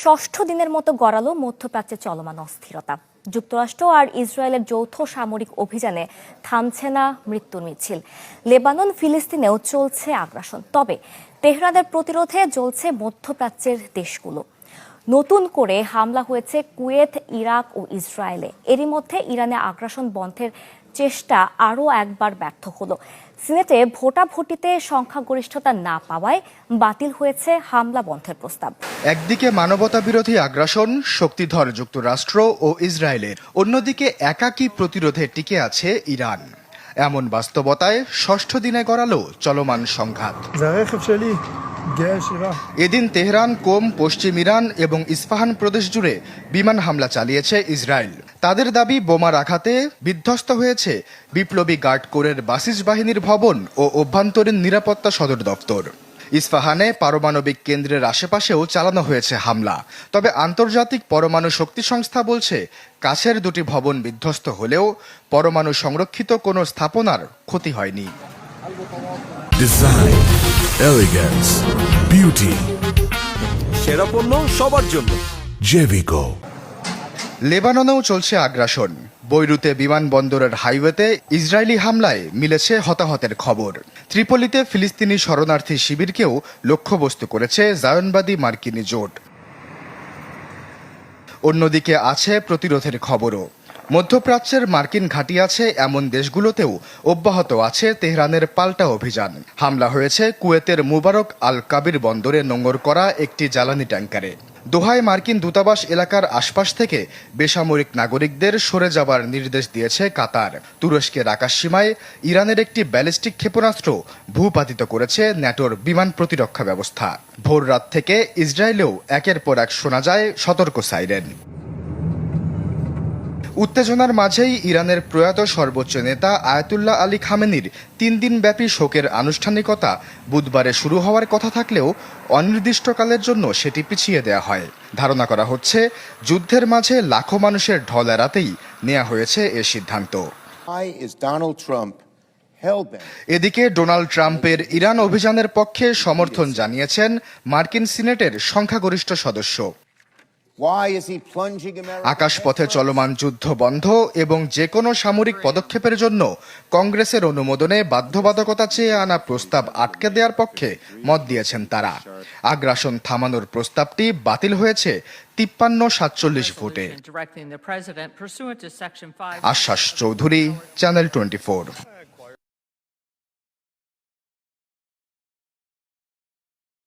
ষষ্ঠ দিনের মতো গড়ালো মধ্যপ্রাচ্যে চলমান অস্থিরতা। যুক্তরাষ্ট্র আর ইসরায়েলের যৌথ সামরিক অভিযানে থামছে না মৃত্যুর মিছিল। লেবানন ফিলিস্তিনেও চলছে আগ্রাসন। তবে তেহরানের প্রতিরোধে জ্বলছে মধ্যপ্রাচ্যের দেশগুলো। নতুন করে হামলা হয়েছে কুয়েত, ইরাক ও ইসরায়েলে। এরই মধ্যে ইরানে আগ্রাসন বন্ধের চেষ্টা আরও একবার ব্যর্থ হলো। সিনেটে ভোটাভুটিতে সংখ্যাগরিষ্ঠতা না পাওয়ায় বাতিল হয়েছে হামলা বন্ধের প্রস্তাব। একদিকে মানবতা বিরোধী আগ্রাসন শক্তিধর যুক্তরাষ্ট্র ও ইসরায়েলের, অন্যদিকে একাকী প্রতিরোধে টিকে আছে ইরান। এমন বাস্তবতায় ষষ্ঠ দিনে গড়ালো চলমান সংঘাত। এদিন তেহরান, কোম, পশ্চিম ইরান এবং ইস্পাহান প্রদেশ জুড়ে বিমান হামলা চালিয়েছে ইসরায়েল। তাদের দাবি, বোমার আঘাতে বিধ্বস্ত হয়েছে বিপ্লবী গার্ড কোরের বাসিস বাহিনীর ভবন ও অভ্যন্তরীণ নিরাপত্তা সদর দপ্তর। ইস্পাহানে পারমাণবিক কেন্দ্রের আশেপাশেও চালানো হয়েছে হামলা। তবে আন্তর্জাতিক পরমাণু শক্তি সংস্থা বলছে, কাছের দুটি ভবন বিধ্বস্ত হলেও পরমাণু সংরক্ষিত কোনো স্থাপনার ক্ষতি হয়নি। ডিজাইন, এলিগেন্স, বিউটি, সেরা পণ্য সবার জন্য জেভিকো। লেবাননেও চলছে আগ্রাসন। বৈরুতে বিমানবন্দরের হাইওয়েতে ইসরায়েলি হামলায় মিলেছে হতাহতের খবর। ত্রিপলিতে ফিলিস্তিনি শরণার্থী শিবিরকেও লক্ষ্যবস্তু করেছে জায়নবাদী মার্কিনী জোট। অন্যদিকে আছে প্রতিরোধের খবরও। মধ্যপ্রাচ্যের মার্কিন ঘাঁটি আছে এমন দেশগুলোতেও অব্যাহত আছে তেহরানের পাল্টা অভিযান। হামলা হয়েছে কুয়েতের মুবারক আল কাবির বন্দরে নোঙর করা একটি জ্বালানি ট্যাঙ্কারে। দোহায় মার্কিন দূতাবাস এলাকার আশপাশ থেকে বেসামরিক নাগরিকদের সরে যাবার নির্দেশ দিয়েছে কাতার। তুরস্কের আকাশসীমায় ইরানের একটি ব্যালিস্টিক ক্ষেপণাস্ত্র ভূপাতিত করেছে ন্যাটোর বিমান প্রতিরক্ষা ব্যবস্থা। ভোর রাত থেকে ইসরায়েলেও একের পর এক শোনা যায় সতর্ক সাইরেন। উত্তেজনার মাঝেই ইরানের প্রয়াত সর্বোচ্চ নেতা আয়াতুল্লাহ আলী খামেনির 3 দিনব্যাপী শোকের আনুষ্ঠানিকতা বুধবারে শুরু হওয়ার কথা থাকলেও অনির্দিষ্টকালের জন্য সেটি পিছিয়ে দেওয়া হয়। ধারণা করা হচ্ছে, যুদ্ধের মাঝে লাখো মানুষের ঢল এড়াতেই নেওয়া হয়েছে এ সিদ্ধান্ত। এদিকে ডোনাল্ড ট্রাম্পের ইরান অভিযানের পক্ষে সমর্থন জানিয়েছেন মার্কিন সিনেটের সংখ্যাগরিষ্ঠ সদস্য। আকাশপথে চলমান যুদ্ধ বন্ধ এবং যে কোনো সামরিক পদক্ষেপের জন্য কংগ্রেসের অনুমোদনে বাধ্যবাধকতা চেয়ে আনা প্রস্তাব আটকে দেওয়ার পক্ষে মত দিয়েছেন তারা। আগ্রাসন থামানোর প্রস্তাবটি বাতিল হয়েছে 53-47 ভোটে। আশ্বাস চৌধুরী, চ্যানেল 24।